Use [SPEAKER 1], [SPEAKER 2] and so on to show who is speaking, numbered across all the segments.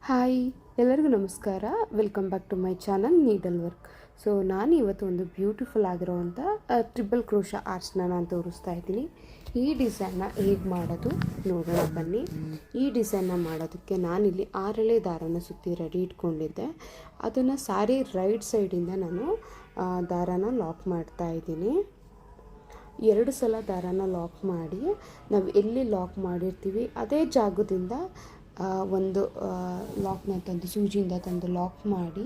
[SPEAKER 1] Hi, ಎಲ್ಲರಿಗೂ ನಮಸ್ಕಾರ. Welcome back to my channel needlework. So ನಾನು ಇವತ್ತು ಒಂದು ಬ್ಯೂಟಿಫುಲ್ ಆಗಿರೋವಂಥ ಟ್ರಿಬಲ್ ಕ್ರೋಶ ಆರ್ಚ್ನ ನಾನು ತೋರಿಸ್ತಾ ಇದ್ದೀನಿ. ಈ ಡಿಸೈನ್ನ ಹೇಗೆ ಮಾಡೋದು ನೋಡೋಣ ಬನ್ನಿ. ಈ ಡಿಸೈನ್ನ ಮಾಡೋದಕ್ಕೆ ನಾನಿಲ್ಲಿ 6 ಎಳೆ ದಾರನ ಸುತ್ತಿ ರೆಡಿ ಇಟ್ಕೊಂಡಿದ್ದೆ. ಅದನ್ನು ಸಾರಿ ರೈಟ್ ಸೈಡಿಂದ ನಾನು ದಾರನ ಲಾಕ್ ಮಾಡ್ತಾ ಇದ್ದೀನಿ. 2 ಸಲ ದಾರನ ಲಾಕ್ ಮಾಡಿ ನಾವು ಎಲ್ಲಿ ಲಾಕ್ ಮಾಡಿರ್ತೀವಿ ಅದೇ ಜಾಗದಿಂದ ಒಂದು ಲಾಕ್ನ ತಂದು ಸೂಜಿಯಿಂದ ತಂದು ಲಾಕ್ ಮಾಡಿ,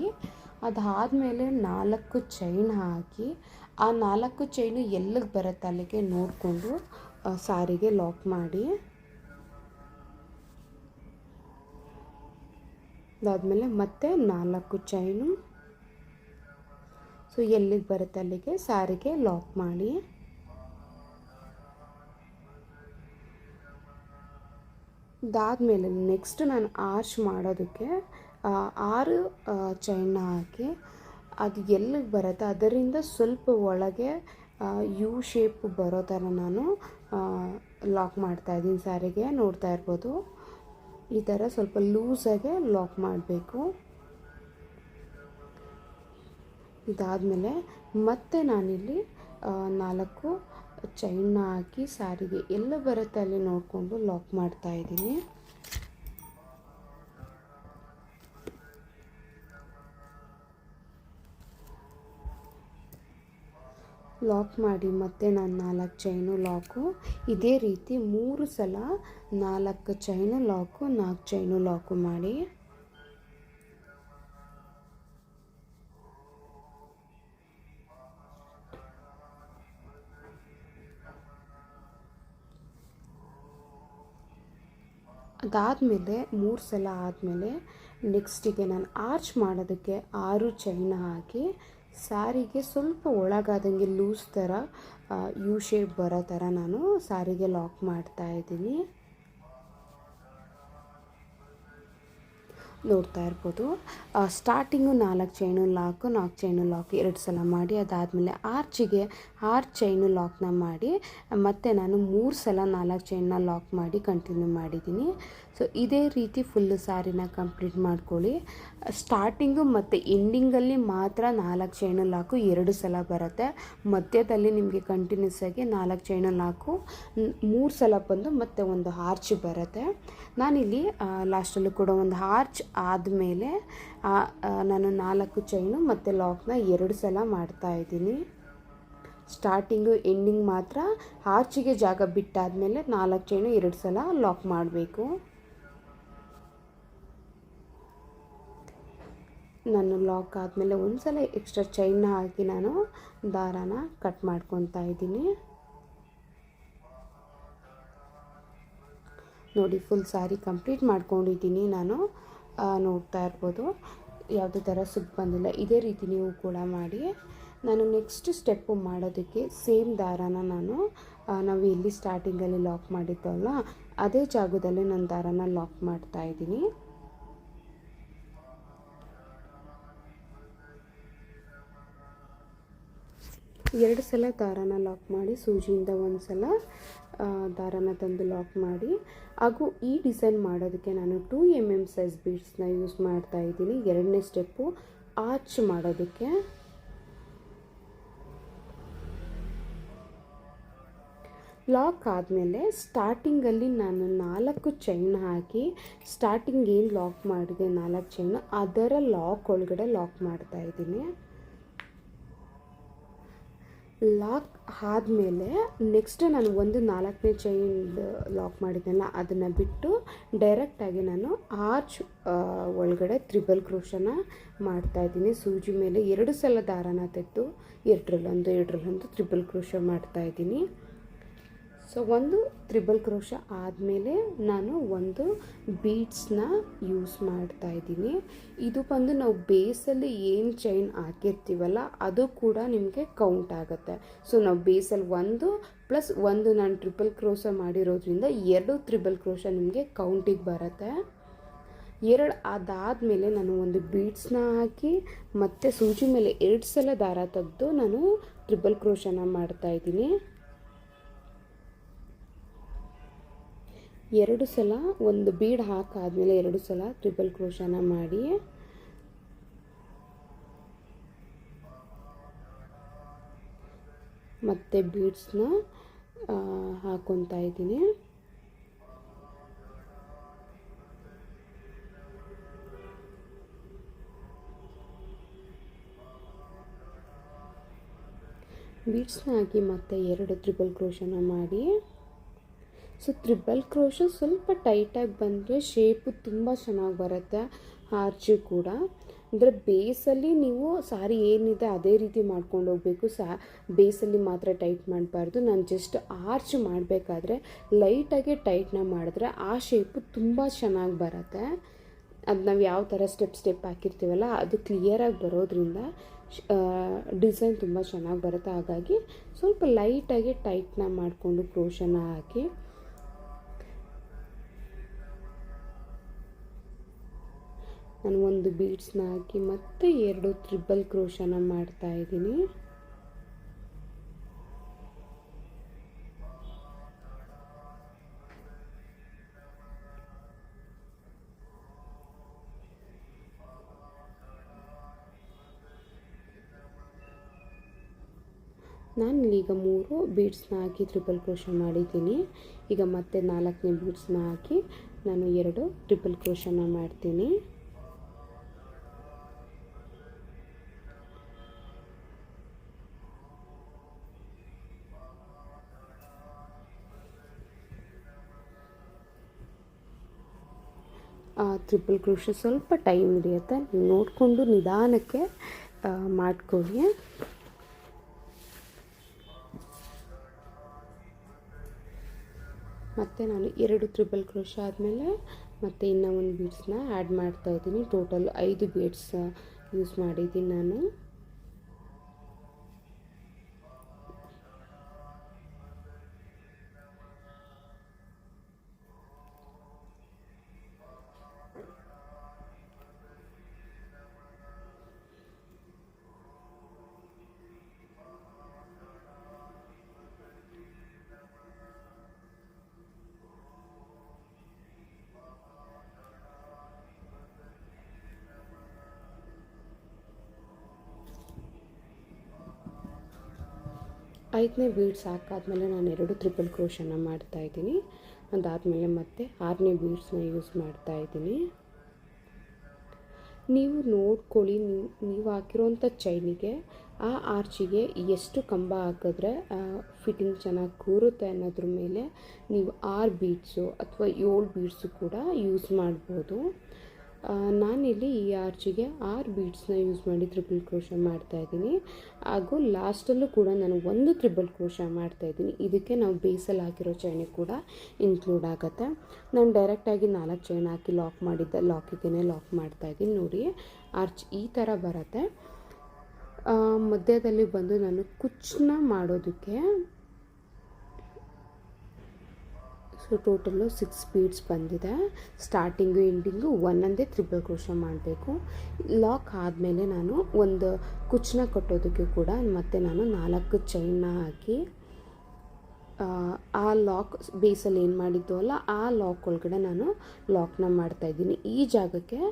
[SPEAKER 1] ಅದಾದಮೇಲೆ 4 ಚೈನ್ ಹಾಕಿ ಆ 4 ಚೈನು ಎಲ್ಲಿಗೆ ಬರುತ್ತೆ ಅಲ್ಲಿಗೆ ನೋಡಿಕೊಂಡು ಸಾರಿಗೆ ಲಾಕ್ ಮಾಡಿ, ಅದಾದಮೇಲೆ ಮತ್ತೆ 4 ಚೈನು ಸೊ ಎಲ್ಲಿಗೆ ಬರುತ್ತೆ ಅಲ್ಲಿಗೆ ಸಾರಿಗೆ ಲಾಕ್ ಮಾಡಿ, ಅದಾದಮೇಲೆ ನೆಕ್ಸ್ಟ್ ನಾನು ಆರ್ಚ್ ಮಾಡೋದಕ್ಕೆ 6 ಚೈನ್ನ ಹಾಕಿ ಅದು ಎಲ್ಲಿಗೆ ಬರುತ್ತೆ ಅದರಿಂದ ಸ್ವಲ್ಪ ಒಳಗೆ ಯು ಶೇಪ್ ಬರೋ ಥರ ನಾನು ಲಾಕ್ ಮಾಡ್ತಾಯಿದ್ದೀನಿ. ಸಾರಿಗೆ ನೋಡ್ತಾ ಇರ್ಬೋದು, ಈ ಥರ ಸ್ವಲ್ಪ ಲೂಸಾಗೆ ಲಾಕ್ ಮಾಡಬೇಕು. ಇದಾದಮೇಲೆ ಮತ್ತೆ ನಾನಿಲ್ಲಿ 4 ಚೈನ್ನ ಹಾಕಿ ಸಾರಿಗೆ ಎಲ್ಲ ಬರುತ್ತೆ ಅಲ್ಲಿ ನೋಡಿಕೊಂಡು ಲಾಕ್ ಮಾಡ್ತಾ ಇದ್ದೀನಿ. ಲಾಕ್ ಮಾಡಿ ಮತ್ತೆ ನಾನು 4 ಚೈನು ಲಾಕು, ಇದೇ ರೀತಿ 3 ಸಲ 4 ಚೈನು ಲಾಕು 4 ಚೈನು ಲಾಕು ಮಾಡಿ, ಅದಾದಮೇಲೆ 3 ಸಲ ಆದಮೇಲೆ ನೆಕ್ಸ್ಟಿಗೆ ನಾನು ಆರ್ಚ್ ಮಾಡೋದಕ್ಕೆ 6 ಚೈನ ಹಾಕಿ ಸಾರಿಗೆ ಸ್ವಲ್ಪ ಒಳಗಾದಂಗೆ ಲೂಸ್ ಥರ ಯು ಶೇಪ್ ಬರೋ ಥರ ನಾನು ಸಾರಿಗೆ ಲಾಕ್ ಮಾಡ್ತಾ ಇದ್ದೀನಿ. ನೋಡ್ತಾ ಇರ್ಬೋದು, ಸ್ಟಾರ್ಟಿಂಗು 4 ಚೈನು ಲಾಕು 4 ಚೈನು ಲಾಕ್ 2 ಸಲ ಮಾಡಿ, ಅದಾದಮೇಲೆ ಆರ್ಚಿಗೆ 6 ಚೈನು ಲಾಕ್ನ ಮಾಡಿ ಮತ್ತೆ ನಾನು 3 ಸಲ 4 ಚೈನ್ನ ಲಾಕ್ ಮಾಡಿ ಕಂಟಿನ್ಯೂ ಮಾಡಿದ್ದೀನಿ. ಸೊ ಇದೇ ರೀತಿ ಫುಲ್ಲು ಸಾರಿನ ಕಂಪ್ಲೀಟ್ ಮಾಡ್ಕೊಳ್ಳಿ. ಸ್ಟಾರ್ಟಿಂಗು ಮತ್ತು ಎಂಡಿಂಗಲ್ಲಿ ಮಾತ್ರ 4 ಚೈನು ಲಾಕು 2 ಸಲ ಬರುತ್ತೆ, ಮಧ್ಯದಲ್ಲಿ ನಿಮಗೆ ಕಂಟಿನ್ಯೂಸ್ ಆಗಿ 4 ಚೈನು ಲಾಕು 3 ಸಲ ಬಂದು ಮತ್ತೆ ಒಂದು ಆರ್ಚ್ ಬರುತ್ತೆ. ನಾನಿಲ್ಲಿ ಲಾಸ್ಟಲ್ಲೂ ಕೂಡ ಒಂದು ಆರ್ಚ್ ಆದಮೇಲೆ ನಾನು 4 ಚೈನು ಮತ್ತು ಲಾಕ್ನ 2 ಸಲ ಮಾಡ್ತಾಯಿದ್ದೀನಿ. ಸ್ಟಾರ್ಟಿಂಗು ಎಂಡಿಂಗ್ ಮಾತ್ರ ಆರ್ಚಿಗೆ ಜಾಗ ಬಿಟ್ಟಾದಮೇಲೆ 4 ಚೈನು 2 ಸಲ ಲಾಕ್ ಮಾಡಬೇಕು. ನಾನು ಲಾಕ್ ಆದಮೇಲೆ ಒಂದು ಸಲ ಎಕ್ಸ್ಟ್ರಾ ಚೈನ್ನ ಹಾಕಿ ನಾನು ದಾರಾನ ಕಟ್ ಮಾಡ್ಕೊತಾ ಇದ್ದೀನಿ. ನೋಡಿ, ಫುಲ್ ಸಾರಿ ಕಂಪ್ಲೀಟ್ ಮಾಡ್ಕೊಂಡಿದ್ದೀನಿ ನಾನು. ನೋಡ್ತಾ ಇರ್ಬೋದು, ಯಾವುದೇ ಥರ ಸುಟ್ಟು ಬಂದಿಲ್ಲ. ಇದೇ ರೀತಿ ನೀವು ಕೂಡ ಮಾಡಿ. ನಾನು ನೆಕ್ಸ್ಟ್ ಸ್ಟೆಪ್ಪು ಮಾಡೋದಕ್ಕೆ ಸೇಮ್ ದಾರಾನ ನಾವು ಎಲ್ಲಿ ಸ್ಟಾರ್ಟಿಂಗಲ್ಲಿ ಲಾಕ್ ಮಾಡಿದ್ದವಲ್ಲ ಅದೇ ಜಾಗದಲ್ಲಿ ನಾನು ದಾರಾನ ಲಾಕ್ ಮಾಡ್ತಾ ಇದ್ದೀನಿ. ಎರಡು ಸಲ ದಾರಾನ ಲಾಕ್ ಮಾಡಿ ಸೂಜಿಯಿಂದ ಒಂದು ಸಲ ದಾರಾನ ತಂದು ಲಾಕ್ ಮಾಡಿ, ಹಾಗೂ ಈ ಡಿಸೈನ್ ಮಾಡೋದಕ್ಕೆ ನಾನು 2 mm ಸೈಜ್ ಬೀಡ್ಸ್ನ ಯೂಸ್ ಮಾಡ್ತಾ ಇದ್ದೀನಿ. 2ನೇ ಸ್ಟೆಪ್ಪು ಆರ್ಚ್ ಮಾಡೋದಕ್ಕೆ. ಲಾಕ್ ಆದಮೇಲೆ ಸ್ಟಾರ್ಟಿಂಗಲ್ಲಿ ನಾನು 4 ಚೈನ್ ಹಾಕಿ ಸ್ಟಾರ್ಟಿಂಗ್ ಏನು ಲಾಕ್ ಮಾಡಿದೆ 4 ಚೈನು ಅದರ ಲಾಕ್ ಒಳಗಡೆ ಲಾಕ್ ಮಾಡ್ತಾ ಇದ್ದೀನಿ. ಲಾಕ್ ಆದಮೇಲೆ ನೆಕ್ಸ್ಟ್ ನಾನು ಒಂದು 4ನೇ ಚೈನ್ ಲಾಕ್ ಮಾಡಿದ್ದೆನಲ್ಲ ಅದನ್ನು ಬಿಟ್ಟು ಡೈರೆಕ್ಟಾಗಿ ನಾನು ಆರ್ಚ್ ಒಳಗಡೆ ತ್ರಿಬಲ್ ಕ್ರೋಶನ ಮಾಡ್ತಾಯಿದ್ದೀನಿ. ಸೂಜಿ ಮೇಲೆ 2 ಸಲ ದಾರಾನ ತೆಗೆದು ಎರಡರಲ್ಲೊಂದು ತ್ರಿಬಲ್ ಕ್ರೋಶ ಮಾಡ್ತಾಯಿದ್ದೀನಿ. ಸೊ ಒಂದು ತ್ರಿಬಲ್ ಕ್ರೋಶ ಆದಮೇಲೆ ನಾನು ಒಂದು ಬೀಡ್ಸ್ನ ಯೂಸ್ ಮಾಡ್ತಾಯಿದ್ದೀನಿ. ಇದು ಬಂದು ನಾವು ಬೇಸಲ್ಲಿ ಏನು ಚೈನ್ ಹಾಕಿರ್ತೀವಲ್ಲ ಅದು ಕೂಡ ನಿಮಗೆ ಕೌಂಟ್ ಆಗುತ್ತೆ. ಸೊ ನಾವು ಬೇಸಲ್ಲಿ 1 + 1 ನಾನು ಟ್ರಿಬಲ್ ಕ್ರೋಶ ಮಾಡಿರೋದ್ರಿಂದ 2 ತ್ರಿಬಲ್ ಕ್ರೋಶ ನಿಮಗೆ ಕೌಂಟಿಗೆ ಬರುತ್ತೆ. 2 ಅದಾದಮೇಲೆ ನಾನು ಒಂದು ಬೀಡ್ಸ್ನ ಹಾಕಿ ಮತ್ತು ಸೂಜಿ ಮೇಲೆ 2 ಸಲ ದಾರ ತೆಗೆದು ನಾನು ಟ್ರಿಬಲ್ ಕ್ರೋಶನ ಮಾಡ್ತಾಯಿದ್ದೀನಿ. 2 ಸಲ ಒಂದು ಬೀಡ್ ಹಾಕಾದ್ಮೇಲೆ 2 ಸಲ ಟ್ರಿಪಲ್ ಕ್ರೋಶನ ಮಾಡಿ ಮತ್ತೆ ಬೀಡ್ಸ್ನ ಹಾಕೊತಾ ಇದ್ದೀನಿ. ಬೀಡ್ಸ್ನ ಹಾಕಿ ಮತ್ತೆ 2 ಟ್ರಿಪಲ್ ಕ್ರೋಶನ ಮಾಡಿ. ಸೊ ಟ್ರಿಪಲ್ ಕ್ರೋಶ ಸ್ವಲ್ಪ ಟೈಟಾಗಿ ಬಂದರೆ ಶೇಪು ತುಂಬ ಚೆನ್ನಾಗಿ ಬರುತ್ತೆ, ಆರ್ಚು ಕೂಡ. ಅಂದರೆ ಬೇಸಲ್ಲಿ ನೀವು ಸಾರಿ ಏನಿದೆ ಅದೇ ರೀತಿ ಮಾಡ್ಕೊಂಡು ಹೋಗಬೇಕು, ಬೇಸಲ್ಲಿ ಮಾತ್ರ ಟೈಟ್ ಮಾಡಬಾರ್ದು. ನಾನು ಜಸ್ಟ್ ಆರ್ಚ್ ಮಾಡಬೇಕಾದ್ರೆ ಲೈಟಾಗಿ ಟೈಟ್ನ ಮಾಡಿದ್ರೆ ಆ ಶೇಪು ತುಂಬ ಚೆನ್ನಾಗಿ ಬರುತ್ತೆ. ಅದು ನಾವು ಯಾವ ಥರ ಸ್ಟೆಪ್ ಹಾಕಿರ್ತೀವಲ್ಲ ಅದು ಕ್ಲಿಯರಾಗಿ ಬರೋದ್ರಿಂದ ಡಿಸೈನ್ ತುಂಬ ಚೆನ್ನಾಗಿ ಬರುತ್ತೆ. ಹಾಗಾಗಿ ಸ್ವಲ್ಪ ಲೈಟಾಗಿ ಟೈಟ್ನ ಮಾಡಿಕೊಂಡು ಕ್ರೋಶನ ಹಾಕಿ ನಾನು ಒಂದು ಬೀಡ್ಸ್ನ ಹಾಕಿ ಮತ್ತೆ 2 ಟ್ರಿಪಲ್ ಕ್ರೋಶನ ಮಾಡ್ತಾಯಿದ್ದೀನಿ. ನಾನು ಈಗ 3 ಬೀಡ್ಸ್ನ ಹಾಕಿ ಟ್ರಿಪಲ್ ಕ್ರೋಶ ಮಾಡಿದ್ದೀನಿ. ಈಗ ಮತ್ತೆ 4ನೇ ಬೀಡ್ಸ್ನ ಹಾಕಿ ನಾನು 2 ಟ್ರಿಪಲ್ ಕ್ರೋಶನ ಮಾಡ್ತೀನಿ. ಟ್ರಿಪಲ್ ಕ್ರೋಶ ಸ್ವಲ್ಪ ಟೈಮ್ ಹಿಡಿಯುತ್ತೆ, ನೋಡಿಕೊಂಡು ನಿಧಾನಕ್ಕೆ ಮಾಡ್ಕೊಳ್ಳಿ. ಮತ್ತು ನಾನು 2 ಟ್ರಿಪಲ್ ಕ್ರೋಶ ಆದಮೇಲೆ ಮತ್ತು ಇನ್ನೂ ಒಂದು ಬೀಡ್ಸ್ನ ಆ್ಯಡ್ ಮಾಡ್ತಾಯಿದ್ದೀನಿ. ಟೋಟಲ್ 5 ಬೀಡ್ಸ್ ಯೂಸ್ ಮಾಡಿದ್ದೀನಿ ನಾನು. ಐದನೇ ಬೀಡ್ಸ್ ಹಾಕಾದ್ಮೇಲೆ ನಾನು 2 ಟ್ರಿಪಲ್ ಕ್ರೋಶನ ಮಾಡ್ತಾಯಿದ್ದೀನಿ. ಅದಾದಮೇಲೆ ಮತ್ತೆ 6ನೇ ಬೀಡ್ಸ್ನ ಯೂಸ್ ಮಾಡ್ತಾಯಿದ್ದೀನಿ. ನೀವು ನೋಡ್ಕೊಳ್ಳಿ, ನೀವು ಹಾಕಿರೋಂಥ ಚೈನಿಗೆ ಆ ಆರ್ಚಿಗೆ ಎಷ್ಟು ಕಂಬ ಹಾಕಿದ್ರೆ ಫಿಟ್ಟಿಂಗ್ ಚೆನ್ನಾಗಿ ಕೂರುತ್ತೆ ಅನ್ನೋದ್ರ ಮೇಲೆ ನೀವು 6 ಬೀಡ್ಸು ಅಥವಾ 7 ಬೀಡ್ಸು ಕೂಡ ಯೂಸ್ ಮಾಡ್ಬೋದು. ನಾನಿಲ್ಲಿ ಈ ಆರ್ಚಿಗೆ 6 ಬೀಡ್ಸ್ನ ಯೂಸ್ ಮಾಡಿ ಟ್ರಿಪಲ್ ಕ್ರೋಶ ಮಾಡ್ತಾಯಿದ್ದೀನಿ. ಹಾಗೂ ಲಾಸ್ಟಲ್ಲೂ ಕೂಡ ನಾನು 1 ಟ್ರಿಪಲ್ ಕ್ರೋಶ ಮಾಡ್ತಾಯಿದ್ದೀನಿ. ಇದಕ್ಕೆ ನಾವು ಬೇಸಲ್ಲಿ ಹಾಕಿರೋ ಚೈನಿ ಕೂಡ ಇನ್ಕ್ಲೂಡ್ ಆಗುತ್ತೆ. ನಾನು ಡೈರೆಕ್ಟಾಗಿ 4 ಚೈನ್ ಹಾಕಿ ಲಾಕ್ ಮಾಡಿದ್ದೆ, ಲಾಕಿಗೆ ಲಾಕ್ ಮಾಡ್ತಾಯಿದ್ದೀನಿ. ನೋಡಿ ಆರ್ಚ್ ಈ ಥರ ಬರುತ್ತೆ. ಮಧ್ಯದಲ್ಲಿ ಬಂದು ನಾನು ಕುಚ್ಚನ್ನ ಮಾಡೋದಕ್ಕೆ ಸೊ ಟೋಟಲ್ಲು 6 ಬೀಡ್ಸ್ ಬಂದಿದೆ. ಸ್ಟಾರ್ಟಿಂಗು ಎಂಡಿಂಗು ಒಂದೊಂದೇ ಟ್ರಿಪಲ್ ಕ್ರೋಶ ಮಾಡಬೇಕು. ಲಾಕ್ ಆದಮೇಲೆ ನಾನು ಒಂದು ಕುಚ್ಚನ್ನ ಕಟ್ಟೋದಕ್ಕೆ ಕೂಡ ಮತ್ತೆ ನಾನು 4 ಚೈನ್ನ ಹಾಕಿ ಆ ಲಾಕ್ ಬೇಸಲ್ಲಿ ಏನು ಮಾಡಿದ್ದು ಅಲ್ಲ ಆ ಲಾಕ್ ಒಳಗಡೆ ನಾನು ಲಾಕ್ನ ಮಾಡ್ತಾಯಿದ್ದೀನಿ. ಈ ಜಾಗಕ್ಕೆ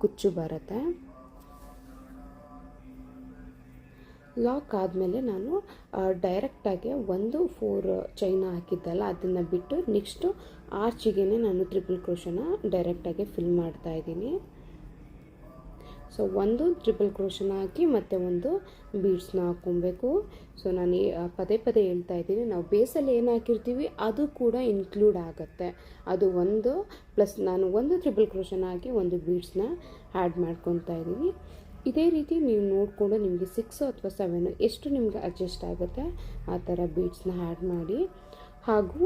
[SPEAKER 1] ಕುಚ್ಚು ಬರುತ್ತೆ. ಲಾಕ್ ಆದಮೇಲೆ ನಾನು ಡೈರೆಕ್ಟಾಗಿ 4 ಚೈನ ಹಾಕಿದ್ದಲ್ಲ ಅದನ್ನು ಬಿಟ್ಟು ನೆಕ್ಸ್ಟು ಆರ್ಚಿಗೆ ನಾನು ಟ್ರಿಪಲ್ ಕ್ರೋಶನ ಡೈರೆಕ್ಟಾಗಿ ಫಿಲ್ ಮಾಡ್ತಾಯಿದ್ದೀನಿ. ಸೊ 1 ಟ್ರಿಪಲ್ ಕ್ರೋಶನ ಹಾಕಿ ಮತ್ತು 1 ಬೀಡ್ಸ್ನ ಹಾಕ್ಕೊಬೇಕು. ಸೊ ನಾನು ಪದೇ ಹೇಳ್ತಾ ಇದ್ದೀನಿ, ನಾವು ಬೇಸಲ್ಲಿ ಏನು ಹಾಕಿರ್ತೀವಿ ಅದು ಕೂಡ ಇನ್ಕ್ಲೂಡ್ ಆಗುತ್ತೆ. ಅದು 1 ಪ್ಲಸ್ ನಾನು 1 ಟ್ರಿಪಲ್ ಕ್ರೋಶನ ಹಾಕಿ 1 ಬೀಡ್ಸ್ನ ಆ್ಯಡ್ ಮಾಡ್ಕೊತಾ ಇದ್ದೀನಿ. ಇದೇ ರೀತಿ ನೀವು ನೋಡಿಕೊಂಡು ನಿಮಗೆ 6 ಅಥವಾ 7 ಎಷ್ಟು ನಿಮ್ಗೆ ಅಡ್ಜಸ್ಟ್ ಆಗುತ್ತೆ ಆ ಥರ ಬೀಡ್ಸ್ನ ಆ್ಯಡ್ ಮಾಡಿ. ಹಾಗೂ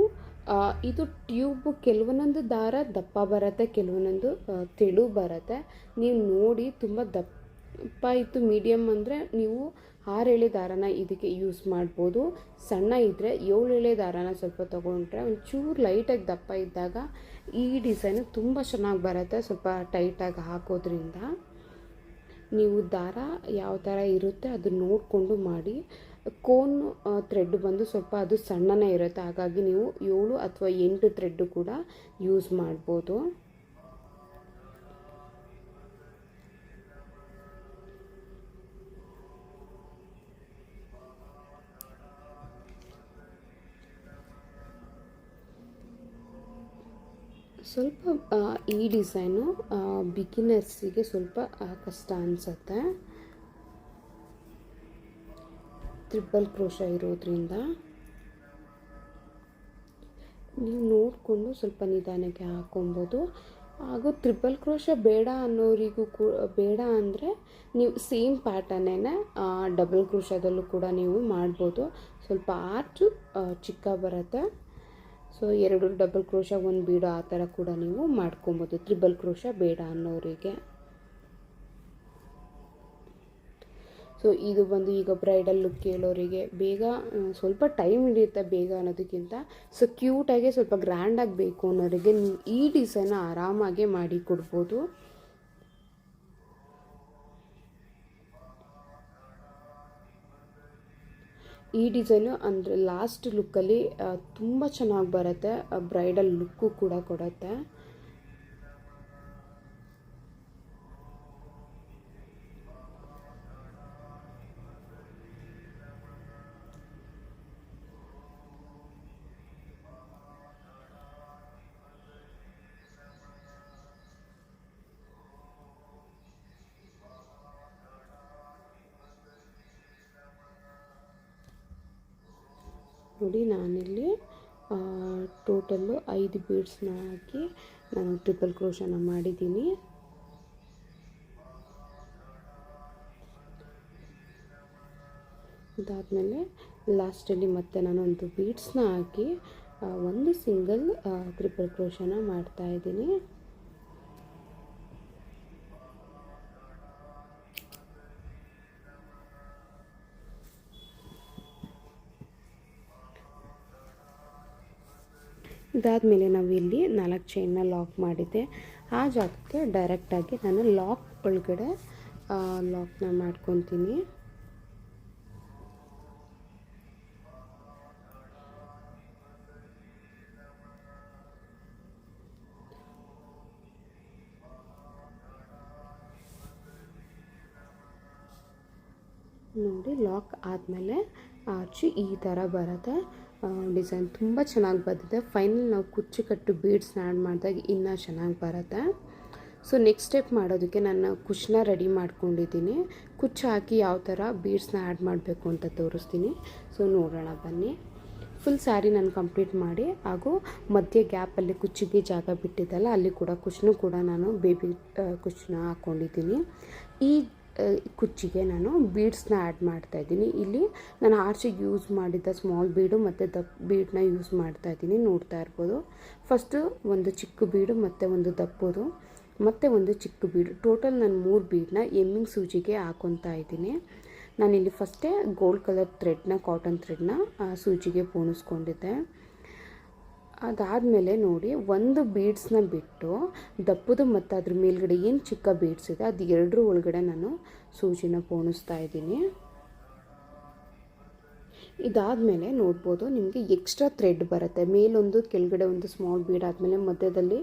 [SPEAKER 1] ಇದು ಟ್ಯೂಬು ಕೆಲವೊಂದೊಂದು ದಾರ ದಪ್ಪ ಬರುತ್ತೆ, ಕೆಲವೊಂದೊಂದು ತೆಳು ಬರುತ್ತೆ. ನೀವು ನೋಡಿ ತುಂಬ ದಪ್ಪ ಇತ್ತು ಮೀಡಿಯಮ್ ಅಂದರೆ ನೀವು 6 ಎಳೆ ದಾರನ ಇದಕ್ಕೆ ಯೂಸ್ ಮಾಡ್ಬೋದು. ಸಣ್ಣ ಇದ್ದರೆ 7 ಎಳೆ ದಾರನ ಸ್ವಲ್ಪ ತೊಗೊಂಡ್ರೆ ಒಂಚೂರು ಲೈಟಾಗಿ ದಪ್ಪ ಇದ್ದಾಗ ಈ ಡಿಸೈನು ತುಂಬ ಚೆನ್ನಾಗಿ ಬರುತ್ತೆ. ಸ್ವಲ್ಪ ಟೈಟಾಗಿ ಹಾಕೋದ್ರಿಂದ ನೀವು ದಾರ ಯಾವ ಥರ ಇರುತ್ತೆ ಅದನ್ನು ನೋಡಿಕೊಂಡು ಮಾಡಿ. ಕೋನ್ ಥ್ರೆಡ್ ಬಂದು ಸ್ವಲ್ಪ ಅದು ಸಣ್ಣನೇ ಇರುತ್ತೆ, ಹಾಗಾಗಿ ನೀವು 7 ಅಥವಾ 8 ಥ್ರೆಡ್ಡು ಕೂಡ ಯೂಸ್ ಮಾಡ್ಬೋದು. ಸ್ವಲ್ಪ ಈ ಡಿಸೈನು ಬಿಗಿನರ್ಸಿಗೆ ಸ್ವಲ್ಪ ಕಷ್ಟ ಅನಿಸುತ್ತೆ, ಟ್ರಿಪಲ್ ಕ್ರೋಶ ಇರೋದ್ರಿಂದ ನೀವು ನೋಡಿಕೊಂಡು ಸ್ವಲ್ಪ ನಿಧಾನಕ್ಕೆ ಹಾಕೊಬೋದು. ಹಾಗೂ ಟ್ರಿಪಲ್ ಕ್ರೋಶ ಬೇಡ ಅನ್ನೋರಿಗೂ ಬೇಡ ಅಂದರೆ ನೀವು ಸೇಮ್ ಪ್ಯಾಟರ್ನೇ ಡಬಲ್ ಕ್ರೋಶದಲ್ಲೂ ಕೂಡ ನೀವು ಮಾಡ್ಬೋದು. ಸ್ವಲ್ಪ ಆರ್ಚು ಚಿಕ್ಕ ಬರುತ್ತೆ, ಸೊ 2 ಡಬಲ್ ಕ್ರೋಶ 1 ಬೀಡು ಆ ಥರ ಕೂಡ ನೀವು ಮಾಡ್ಕೊಬೋದು ಟ್ರಿಬಲ್ ಕ್ರೋಶ ಬೇಡ ಅನ್ನೋರಿಗೆ. ಸೊ ಇದು ಬಂದು ಈಗ ಬ್ರೈಡಲ್ ಲುಕ್ ಕೇಳೋರಿಗೆ ಬೇಗ ಸ್ವಲ್ಪ ಟೈಮ್ ಹಿಡಿಯುತ್ತೆ ಬೇಗ ಅನ್ನೋದಕ್ಕಿಂತ, ಸೊ ಕ್ಯೂಟಾಗಿ ಸ್ವಲ್ಪ ಗ್ರ್ಯಾಂಡಾಗಿ ಬೇಕು ಅನ್ನೋರಿಗೆ ನೀವು ಈ ಡಿಸೈನ್ನ ಆರಾಮಾಗೆ ಮಾಡಿ ಕೊಡ್ಬೋದು. ಈ ಡಿಸೈನು ಅಂದರೆ ಲಾಸ್ಟ್ ಲುಕ್ಕಲ್ಲಿ ತುಂಬ ಚೆನ್ನಾಗಿ ಬರುತ್ತೆ, ಬ್ರೈಡಲ್ ಲುಕ್ಕು ಕೂಡ ಕೊಡುತ್ತೆ. ನೋಡಿ ನಾನಿಲ್ಲಿ ಟೋಟಲ್ಲು 5 ಬೀಡ್ಸ್ನ ಹಾಕಿ ನಾನು ಟ್ರಿಪಲ್ ಕ್ರೋಶನ ಮಾಡಿದ್ದೀನಿ. ಇದಾದಮೇಲೆ ಲಾಸ್ಟಲ್ಲಿ ಮತ್ತೆ ನಾನು ಒಂದು ಬೀಡ್ಸ್ನ ಹಾಕಿ ಒಂದು ಸಿಂಗಲ್ ಟ್ರಿಪಲ್ ಕ್ರೋಶನ ಮಾಡ್ತಾಯಿದ್ದೀನಿ. ಇದಾದಮೇಲೆ ನಾವು ಇಲ್ಲಿ 4 ಚೈನ್ನ ಲಾಕ್ ಮಾಡಿದ್ದೆ, ಆ ಜಾಗಕ್ಕೆ ಡೈರೆಕ್ಟಾಗಿ ನಾನು ಲಾಕ್ ಒಳಗಡೆ ಲಾಕ್ನ ಮಾಡ್ಕೊತೀನಿ. ನೋಡಿ ಲಾಕ್ ಆದಮೇಲೆ ಆರ್ಚಿ ಈ ಥರ ಬರುತ್ತೆ. ಡಿಸೈನ್ ತುಂಬ ಚೆನ್ನಾಗಿ ಬಂದಿದೆ. ಫೈನಲ್ ನಾವು ಕುಚ್ಚು ಕಟ್ಟು ಬೀಡ್ಸ್ನ ಆ್ಯಡ್ ಮಾಡಿದಾಗ ಇನ್ನೂ ಚೆನ್ನಾಗಿ ಬರುತ್ತೆ. ಸೊ ನೆಕ್ಸ್ಟ್ ಸ್ಟೆಪ್ ಮಾಡೋದಕ್ಕೆ ನಾನು ಕುಚ್ಚನ್ನ ರೆಡಿ ಮಾಡ್ಕೊಂಡಿದ್ದೀನಿ. ಕುಚ್ಚು ಹಾಕಿ ಯಾವ ಥರ ಬೀಡ್ಸ್ನ ಆ್ಯಡ್ ಮಾಡಬೇಕು ಅಂತ ತೋರಿಸ್ತೀನಿ. ಸೊ ನೋಡೋಣ ಬನ್ನಿ. ಫುಲ್ ಸ್ಯಾರಿ ನಾನು ಕಂಪ್ಲೀಟ್ ಮಾಡಿ ಹಾಗೂ ಮಧ್ಯೆ ಗ್ಯಾಪಲ್ಲಿ ಕುಚ್ಚಿಗೆ ಜಾಗ ಬಿಟ್ಟಿದ್ದಲ್ಲ ಅಲ್ಲಿ ಕೂಡ ಕುಚ್ಚನ್ನು ಕೂಡ ನಾನು ಬೇಬಿ ಕುಚ್ಚನ್ನ ಹಾಕ್ಕೊಂಡಿದ್ದೀನಿ. ಈ ಕುಚ್ಚಿಗೆ ನಾನು ಬೀಡ್ಸ್ನ ಆ್ಯಡ್ ಮಾಡ್ತಾಯಿದ್ದೀನಿ. ಇಲ್ಲಿ ನಾನು ಆರ್ಚಿಗೆ ಯೂಸ್ ಮಾಡಿದ್ದ ಸ್ಮಾಲ್ ಬೀಡು ಮತ್ತು ದಪ್ಪ ಬೀಡನ್ನ ಯೂಸ್ ಮಾಡ್ತಾಯಿದ್ದೀನಿ, ನೋಡ್ತಾ ಇರ್ಬೋದು. ಫಸ್ಟು ಒಂದು ಚಿಕ್ಕ ಬೀಡು ಮತ್ತು ಒಂದು ದಪ್ಪದು ಮತ್ತು ಒಂದು ಚಿಕ್ಕ ಬೀಡು, ಟೋಟಲ್ ನಾನು 3 ಬೀಡನ್ನ ಎಮ್ಮಿಂಗ್ ಸೂಜಿಗೆ ಹಾಕೊತಾ ಇದ್ದೀನಿ. ನಾನಿಲ್ಲಿ ಫಸ್ಟೇ ಗೋಲ್ಡ್ ಕಲರ್ ಥ್ರೆಡ್ನ ಕಾಟನ್ ಥ್ರೆಡ್ನ ಸೂಜಿಗೆ ಪೋಣಿಸ್ಕೊಂಡಿದ್ದೆ. ಅದಾದಮೇಲೆ ನೋಡಿ ಒಂದು ಬೀಡ್ಸ್ನ ಬಿಟ್ಟು ದಪ್ಪದು ಮತ್ತು ಅದ್ರ ಮೇಲ್ಗಡೆ ಏನು ಚಿಕ್ಕ ಬೀಡ್ಸ್ ಇದೆ ಅದು 2 ಒಳಗಡೆ ನಾನು ಸೂಜಿನ ಪೋಣಿಸ್ತಾ ಇದ್ದೀನಿ. ಇದಾದಮೇಲೆ ನೋಡ್ಬೋದು ನಿಮಗೆ ಎಕ್ಸ್ಟ್ರಾ ಥ್ರೆಡ್ ಬರುತ್ತೆ, ಮೇಲೊಂದು ಕೆಳಗಡೆ ಒಂದು ಸ್ಮಾಲ್ ಬೀಡ್ ಆದಮೇಲೆ ಮಧ್ಯದಲ್ಲಿ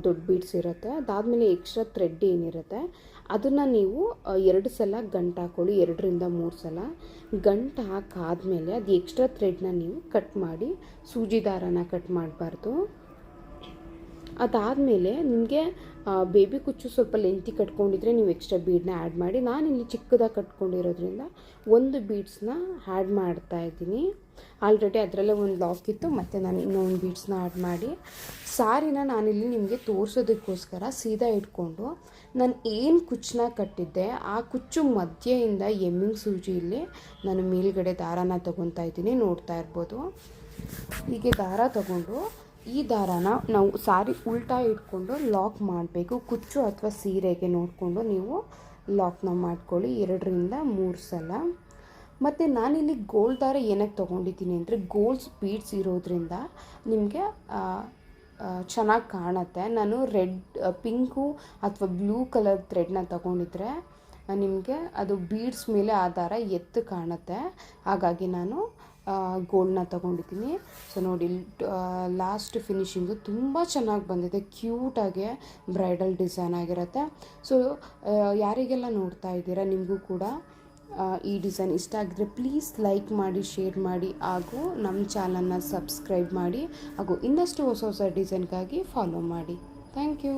[SPEAKER 1] ದೊಡ್ಡ ಬೀಡ್ಸ್ ಇರುತ್ತೆ. ಅದಾದಮೇಲೆ ಎಕ್ಸ್ಟ್ರಾ ಥ್ರೆಡ್ ಏನಿರುತ್ತೆ ಅದನ್ನು ನೀವು 2 ಸಲ ಗಂಟು ಹಾಕ್ಕೊಳ್ಳಿ, 2 ರಿಂದ 3 ಸಲ ಗಂಟು ಹಾಕಾದ್ಮೇಲೆ ಅದು ಎಕ್ಸ್ಟ್ರಾ ಥ್ರೆಡ್ನ ನೀವು ಕಟ್ ಮಾಡಿ, ಸೂಜಿ ದಾರನ ಕಟ್ ಮಾಡಬಾರ್ದು. ಅದಾದಮೇಲೆ ನಿಮಗೆ ಬೇಬಿ ಕುಚ್ಚು ಸ್ವಲ್ಪ ಲೆಂತಿ ಕಟ್ಕೊಂಡಿದ್ರೆ ನೀವು ಎಕ್ಸ್ಟ್ರಾ ಬೀಡನ್ನ ಆ್ಯಡ್ ಮಾಡಿ. ನಾನಿಲ್ಲಿ ಚಿಕ್ಕದಾಗಿ ಕಟ್ಕೊಂಡಿರೋದ್ರಿಂದ ಒಂದು ಬೀಡ್ಸ್ನ ಆ್ಯಡ್ ಮಾಡ್ತಾಯಿದ್ದೀನಿ. ಆಲ್ರೆಡಿ ಅದರಲ್ಲೇ ಒಂದು ಲಾಕ್ ಇತ್ತು, ಮತ್ತು ನಾನು ಇನ್ನೊಂದು ಬೀಡ್ಸ್ನ ಆ್ಯಡ್ ಮಾಡಿ ಸಾರಿನ ನಾನಿಲ್ಲಿ ನಿಮಗೆ ತೋರಿಸೋದಕ್ಕೋಸ್ಕರ ಸೀದಾ ಇಟ್ಕೊಂಡು ನಾನು ಏನು ಕುಚ್ಚನ್ನ ಕಟ್ಟಿದ್ದೆ ಆ ಕುಚ್ಚು ಮಧ್ಯೆಯಿಂದ ಎಮ್ಮಿಂಗ್ ಸೂಜಿಯಲ್ಲಿ ನಾನು ಮೇಲ್ಗಡೆ ದಾರಾನ ತೊಗೊತಾ ಇದ್ದೀನಿ, ನೋಡ್ತಾ ಇರ್ಬೋದು. ಹೀಗೆ ದಾರ ತಗೊಂಡು ಈ ದಾರಾನ ನಾವು ಸಾರಿ ಉಲ್ಟಾ ಇಟ್ಕೊಂಡು ಲಾಕ್ ಮಾಡಬೇಕು. ಕುಚ್ಚು ಅಥವಾ ಸೀರೆಗೆ ನೋಡಿಕೊಂಡು ನೀವು ಲಾಕ್ನ ಮಾಡ್ಕೊಳ್ಳಿ 2 ರಿಂದ 3 ಸಲ. ಮತ್ತು ನಾನಿಲ್ಲಿ ಗೋಲ್ಡ್ ದಾರ ಏನಕ್ಕೆ ತೊಗೊಂಡಿದ್ದೀನಿ ಅಂದರೆ ಗೋಲ್ಡ್ ಬೀಡ್ಸ್ ಇರೋದ್ರಿಂದ ನಿಮಗೆ ಚೆನ್ನಾಗಿ ಕಾಣುತ್ತೆ. ನಾನು ಪಿಂಕು ಅಥವಾ ಬ್ಲೂ ಕಲರ್ ಥ್ರೆಡ್ನ ತೊಗೊಂಡಿದ್ರೆ ನಿಮಗೆ ಅದು ಬೀಡ್ಸ್ ಮೇಲೆ ಆ ದಾರ ಎತ್ತು ಕಾಣುತ್ತೆ. ಹಾಗಾಗಿ ನಾನು ಗೋಲ್ಡ್ನ ತೊಗೊಂಡಿದ್ದೀನಿ. ಸೊ ನೋಡಿ, ಲಾಸ್ಟ್ ಫಿನಿಶಿಂಗು ತುಂಬ ಚೆನ್ನಾಗಿ ಬಂದಿದೆ, ಕ್ಯೂಟಾಗಿ ಬ್ರೈಡಲ್ ಡಿಸೈನ್ ಆಗಿರುತ್ತೆ. ಸೊ ಯಾರಿಗೆಲ್ಲ ನೋಡ್ತಾ ಇದ್ದೀರಾ ನಿಮಗೂ ಕೂಡ ಈ ಡಿಸೈನ್ ಇಷ್ಟ ಆಗಿದ್ರೆ ಪ್ಲೀಸ್ ಲೈಕ್ ಮಾಡಿ, ಶೇರ್ ಮಾಡಿ, ಹಾಗೂ ನಮ್ಮ ಚಾನಲ್ನ ಸಬ್ಸ್ಕ್ರೈಬ್ ಮಾಡಿ, ಹಾಗೂ ಇನ್ನಷ್ಟು ಹೊಸ ಹೊಸ ಡಿಸೈನ್ಗಾಗಿ ಫಾಲೋ ಮಾಡಿ. Thank you.